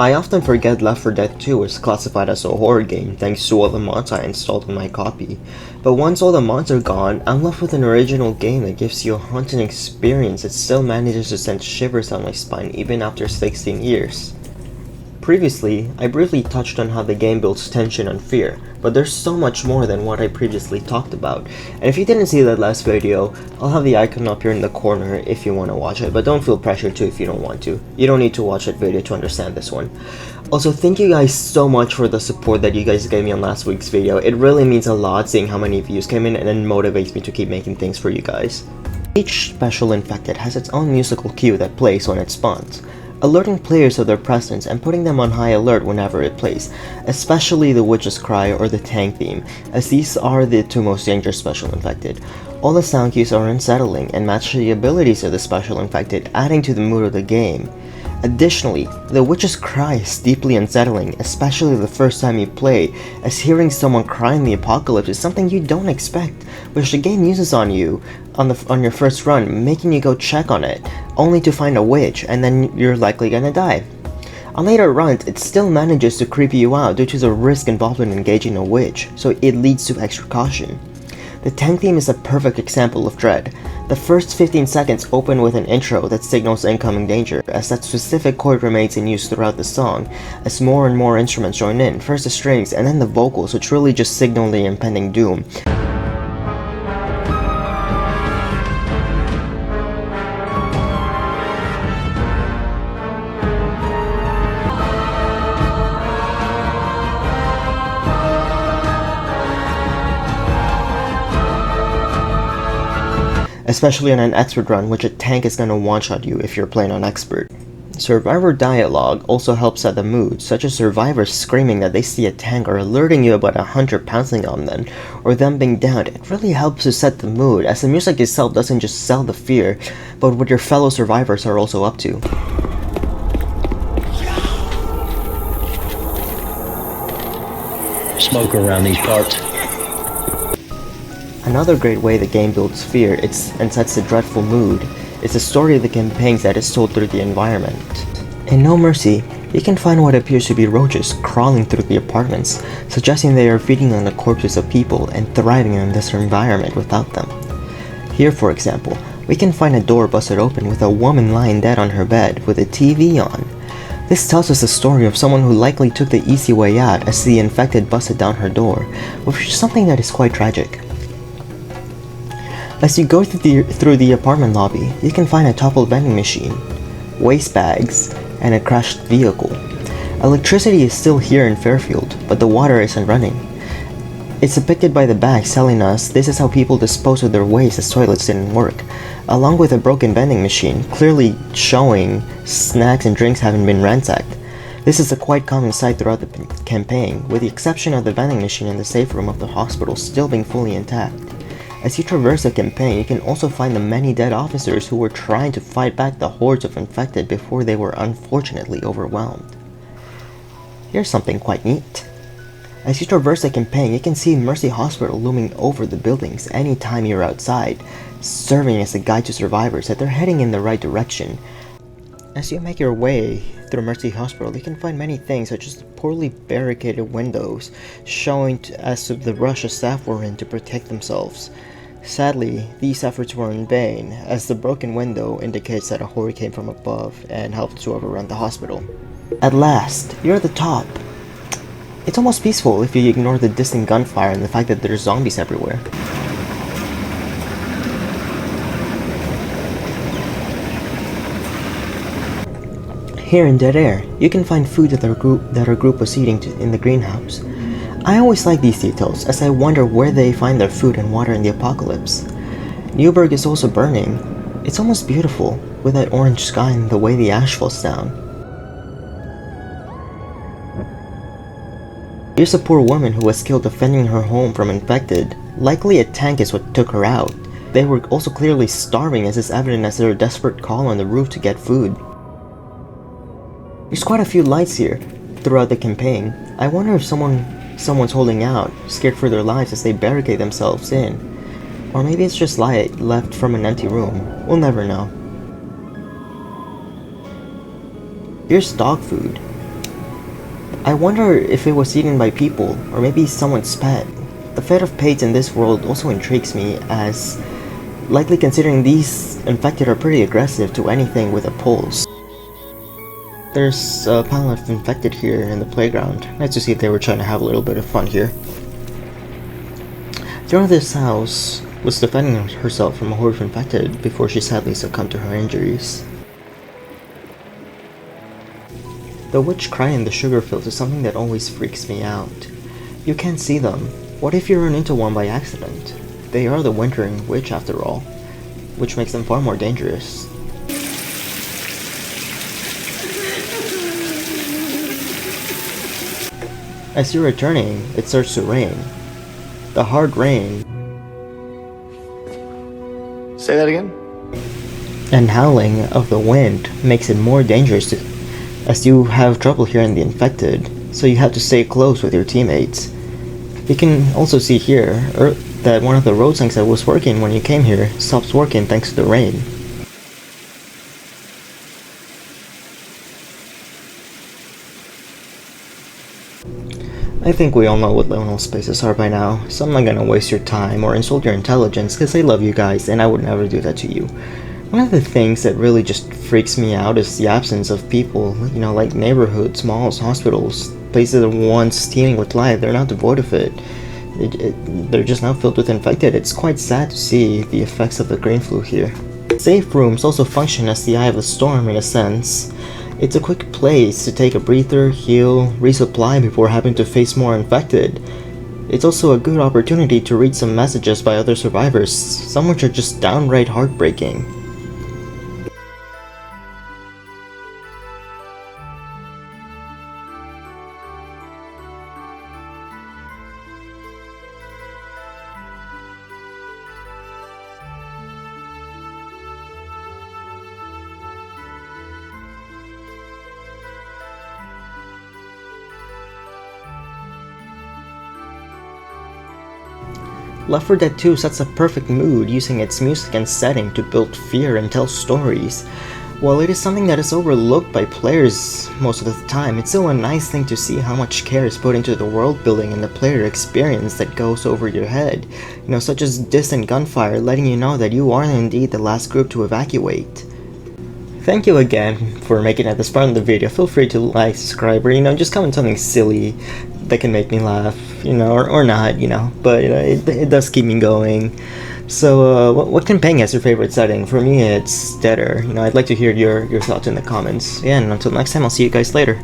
I often forget Left 4 Dead 2 is classified as a horror game thanks to all the mods I installed on my copy, but once all the mods are gone, I'm left with an original game that gives you a haunting experience that still manages to send shivers down my spine even after 16 years. Previously, I briefly touched on how the game builds tension and fear, but there's so much more than what I previously talked about, and if you didn't see that last video, I'll have the icon up here in the corner if you want to watch it, but don't feel pressured to if you don't want to. You don't need to watch that video to understand this one. Also, thank you guys so much for the support that you guys gave me on last week's video. It really means a lot seeing how many views came in, and it motivates me to keep making things for you guys. Each special infected has its own musical cue that plays when it spawns, alerting players of their presence and putting them on high alert whenever it plays, especially the Witch's Cry or the tank theme, as these are the two most dangerous special infected. All the sound cues are unsettling and match the abilities of the special infected, adding to the mood of the game. Additionally, the Witch's Cry is deeply unsettling, especially the first time you play, as hearing someone cry in the apocalypse is something you don't expect, which the game uses on you on your first run, making you go check on it, only to find a witch, and then you're likely gonna die. On later runs, it still manages to creep you out due to the risk involved in engaging a witch, so it leads to extra caution. The tank theme is a perfect example of dread. The first 15 seconds open with an intro that signals incoming danger, as that specific chord remains in use throughout the song, as more and more instruments join in, first the strings and then the vocals, which really just signal the impending doom. Especially on an expert run, which a tank is gonna one-shot you if you're playing on expert. Survivor dialogue also helps set the mood, such as survivors screaming that they see a tank or alerting you about a hunter pouncing on them, or them being downed. It really helps to set the mood, as the music itself doesn't just sell the fear, but what your fellow survivors are also up to. Smoke around these parts. Another great way the game builds fear and sets a dreadful mood is the story of the campaigns that is told through the environment. In No Mercy, you can find what appears to be roaches crawling through the apartments, suggesting they are feeding on the corpses of people and thriving in this environment without them. Here, for example, we can find a door busted open with a woman lying dead on her bed with a TV on. This tells us the story of someone who likely took the easy way out as the infected busted down her door, which is something that is quite tragic. As you go through the apartment lobby, you can find a toppled vending machine, waste bags, and a crashed vehicle. Electricity is still here in Fairfield, but the water isn't running. It's depicted by the bags telling us this is how people dispose of their waste as toilets didn't work, along with a broken vending machine, clearly showing snacks and drinks haven't been ransacked. This is a quite common sight throughout the campaign, with the exception of the vending machine and the safe room of the hospital still being fully intact. As you traverse the campaign, you can also find the many dead officers who were trying to fight back the hordes of infected before they were unfortunately overwhelmed. Here's something quite neat. As you traverse the campaign, you can see Mercy Hospital looming over the buildings anytime you're outside, serving as a guide to survivors that they're heading in the right direction. As you make your way through Mercy Hospital, you can find many things such as the poorly barricaded windows, showing as to the rush of staff were in to protect themselves. Sadly, these efforts were in vain, as the broken window indicates that a horror came from above and helped to overrun the hospital. At last, you're at the top. It's almost peaceful if you ignore the distant gunfire and the fact that there's zombies everywhere. Here in Dead Air, you can find food that our group was eating in the greenhouse. I always like these details, as I wonder where they find their food and water in the apocalypse. Newburgh is also burning. It's almost beautiful, with that orange sky and the way the ash falls down. Here's a poor woman who was killed defending her home from infected. Likely a tank is what took her out. They were also clearly starving, as is evident as their desperate call on the roof to get food. There's quite a few lights here throughout the campaign. I wonder if someone's holding out, scared for their lives as they barricade themselves in. Or maybe it's just light left from an empty room. We'll never know. Here's dog food. I wonder if it was eaten by people, or maybe someone's pet. The fate of pigs in this world also intrigues me, as likely considering these infected are pretty aggressive to anything with a pulse. There's a pile of infected here in the playground. Nice to see if they were trying to have a little bit of fun here. The owner of this house was defending herself from a horde of infected before she sadly succumbed to her injuries. The witch crying in the sugar fields is something that always freaks me out. You can't see them. What if you run into one by accident? They are the wintering witch after all, which makes them far more dangerous. As you're returning, it starts to rain. The hard rain. Say that again? And howling of the wind makes it more dangerous as you have trouble hearing the infected, so you have to stay close with your teammates. You can also see here that one of the road signs that was working when you came here stops working thanks to the rain. I think we all know what liminal spaces are by now, so I'm not gonna waste your time or insult your intelligence because I love you guys and I would never do that to you. One of the things that really just freaks me out is the absence of people, you know, like neighborhoods, malls, hospitals, places that were once teeming with life. They're now devoid of it. They're just now filled with infected. It's quite sad to see the effects of the green flu here. Safe rooms also function as the eye of the storm in a sense. It's a quick place to take a breather, heal, resupply before having to face more infected. It's also a good opportunity to read some messages by other survivors, some which are just downright heartbreaking. Left 4 Dead 2 sets a perfect mood using its music and setting to build fear and tell stories. While it is something that is overlooked by players most of the time, it's still a nice thing to see how much care is put into the world building and the player experience that goes over your head. You know, such as distant gunfire letting you know that you are indeed the last group to evacuate. Thank you again for making it this part of the video. Feel free to like, subscribe, or, you know, just comment something silly that can make me laugh, you know, or not, you know, but, you know, it does keep me going. So, what campaign is your favorite setting? For me, it's Deader. You know, I'd like to hear your thoughts in the comments. Yeah, and until next time, I'll see you guys later.